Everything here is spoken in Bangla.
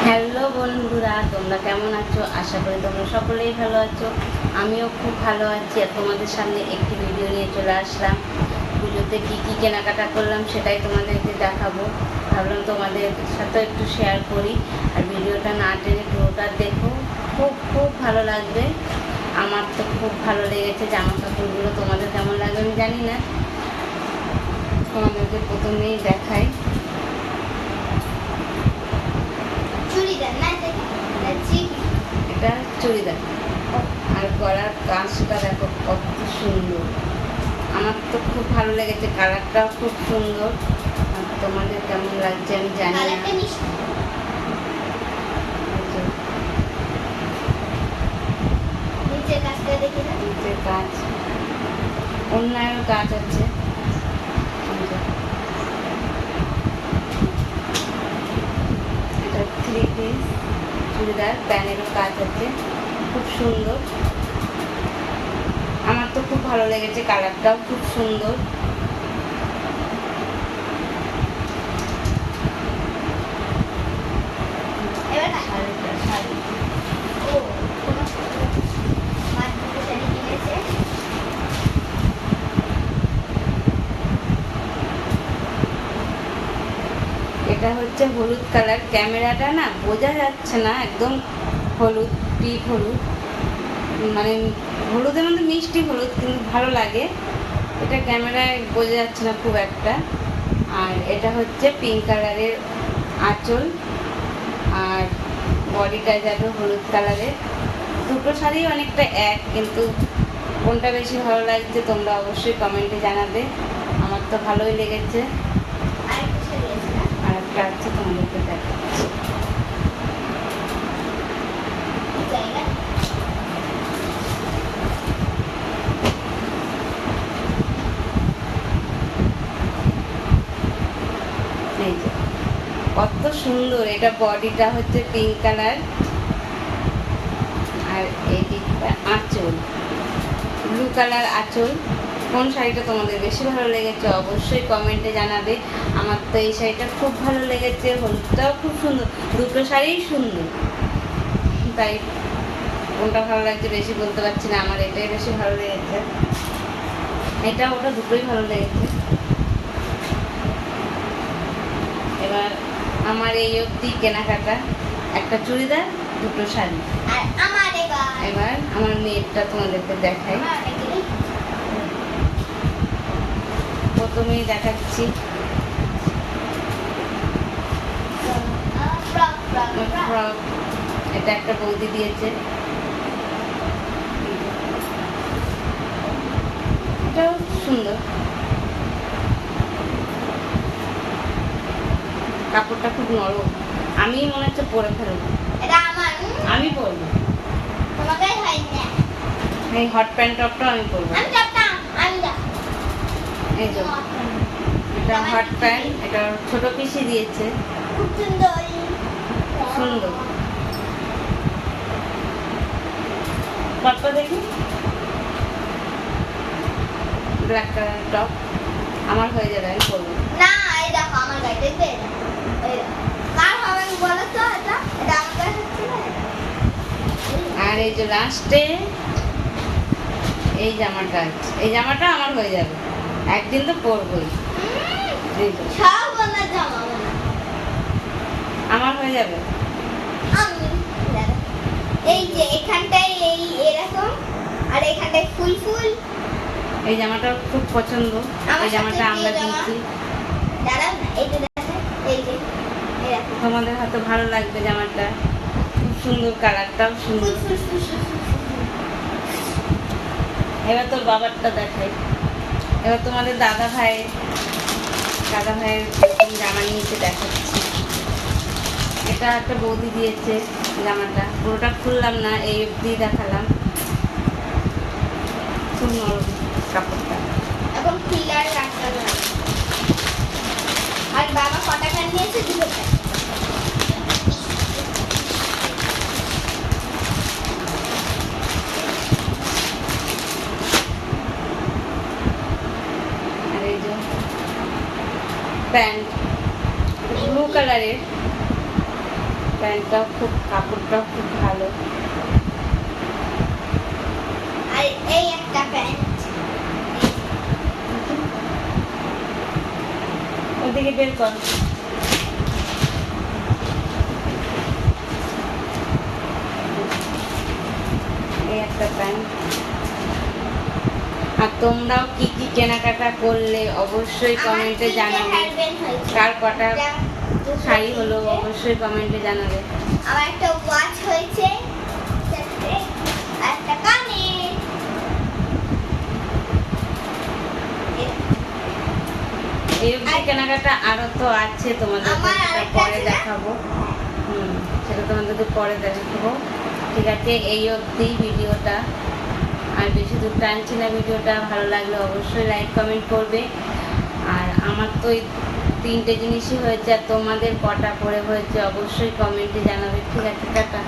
হ্যালো বন্ধুরা, তোমরা কেমন আছো? আশা করি তোমরা সকলেই ভালো আছো। আমিও খুব ভালো আছি। আর তোমাদের সামনে একটি ভিডিও নিয়ে চলে আসলাম। পুজোতে কী কী কেনাকাটা করলাম সেটাই তোমাদেরকে দেখাবো। ভাবলাম তোমাদের সাথে একটু শেয়ার করি। আর ভিডিওটা না টেনে পুরোটা দেখো, খুব খুব ভালো লাগবে। আমার তো খুব ভালো লেগেছে জামা কাপড়গুলো। তোমাদের কেমন লাগবে আমি জানি না। তোমাদেরকে প্রথমেই দেখাই। এটা চুড়িদার, আর গলার কাজটা দেখো কত সুন্দর। আমার তো খুব ভালো লেগেছে, কালারটাও খুব সুন্দর। আর তোমাদের কেমন লাগছে আমি জানি না। নিচের কাজ, অন্যান্য কাজ আছে। এটা 3 পিস চুড়িদার, প্যানেরও কাজ আছে, খুব সুন্দর। আমার তো খুব ভালো লেগেছে, কালারটাও খুব সুন্দর। এটা হচ্ছে হলুদ কালার। ক্যামেরাটা না বোঝা যাচ্ছে না, একদম হলুদ, ডিপ হলুদ, মানে হলুদের মধ্যে মিষ্টি হলুদ, কিন্তু ভালো লাগে। এটা ক্যামেরায় বোঝা যাচ্ছে না খুব একটা। আর এটা হচ্ছে পিঙ্ক কালারের আঁচল, আর বডিটা যাবে হলুদ কালারের। দুটো শাড়ি অনেকটা এক, কিন্তু কোনটা বেশি ভালো লাগছে তোমরা অবশ্যই কমেন্টে জানাবে। আমার তো ভালোই লেগেছে। আর একটা আছে, তোমাদেরকে দেখাচ্ছি। এই যে কত সুন্দর। এটা বডিটা হচ্ছে পিঙ্ক কালার, আর এই দিকটা আঁচল ব্লু কালার আঁচল। কোন শাড়িটা তোমাদের বেশি ভালো লেগেছে অবশ্যই কমেন্টে জানাবে। আমার তো এই শাড়িটা খুব ভালো লেগেছে, হলুদটাও খুব সুন্দর। দুটো শাড়িই সুন্দর, তাই কোনটা ভালো লাগছে বেশি বলতে পারছি না। আমার এটাই বেশি ভালো লেগেছে, এটা ওটা দুটোই ভালো লেগেছে। এবার আমার এই অবধি কেনাকাটা, একটা চুড়িদার, দুটো শাড়ি। এবার আমার মেয়েরটা তোমাদেরকে দেখাই। প্রথমেই দেখাচ্ছি ফ্রক। এটা একটা বৌদি দিয়েছে, এটাও সুন্দর। কাপড়টা খুব নরম, আমি মনে হচ্ছে পরে ফেলবো। আমি পরবো, এই হট প্যান্ট টপটাও আমি পরবো। এই যে এটা হট প্যান্ট, এটা ছোট পিসি দিয়েছে, খুব সুন্দর। টপটা দেখি, ব্ল্যাক কালার টপ। আমার হয়ে যাবে, আমি পরবো। আর এই যে লাস্টে এই জামাটা আছে, এই জামাটা আমার হয়ে যাবে, একদিন তো পরবই। আমার হয়ে যাবে। এই যে এখানটায় এই এরকম, আর এখানটায় ফুল ফুল। এই জামাটা খুব পছন্দ, এই জামাটা আমরা দিয়েছি। দাঁড়াও না, এই যে দেখো, এই যে এরকম তোমাদের হয়তো ভালো লাগবে জামাটা, খুব সুন্দর, কালারটাও সুন্দর। এবার তোর বাবারটা দেখাই। এবার তোমাদের দাদা ভাইয়ের জামা নিয়েছে দেখাচ্ছি। এটা একটা বৌদি দিয়েছে জামাটা, পুরোটা খুললাম না, এই অবধি দেখালাম। খুব নরম কাপড়টা। এখন খুললে রাখতে হবে। আর বাবা কত টাকা নিয়েছে? 2 টাকা। আর এই যে প্যান্ট ব্লু কালারের, প্যান্টটাও খুব, কাপড়টাও খুব ভালো। আর এই একটা প্যান্ট, ওদিকে বের কর। এই একটা প্যান্ট। আর তোমরাও কি কি কেনাকাটা করলে অবশ্যই কমেন্টে জানাবে। কার কটা শাড়ি হলো অবশ্যই কমেন্টে জানাবে। আমার একটা ওয়াচ হয়েছে, চারটে, আর একটা কানের। এই অবধি কেনাকাটা আরো তো আছে, তোমাদের আমার সেটা আরেকটা পরে আছে না? দেখাবো। সেটা তোমাদেরকে পরে দেখাবো। ঠিক আছে, এই অবধি ভিডিওটা। আর বেশি দূর টানছি না ভিডিওটা। ভালো লাগলে অবশ্যই লাইক কমেন্ট করবে। আর আমার তো এই 3টে জিনিসই হয়েছে, আর তোমাদের কটা পরে হয়েছে অবশ্যই কমেন্টে জানাবে। ঠিক আছে, টাটা।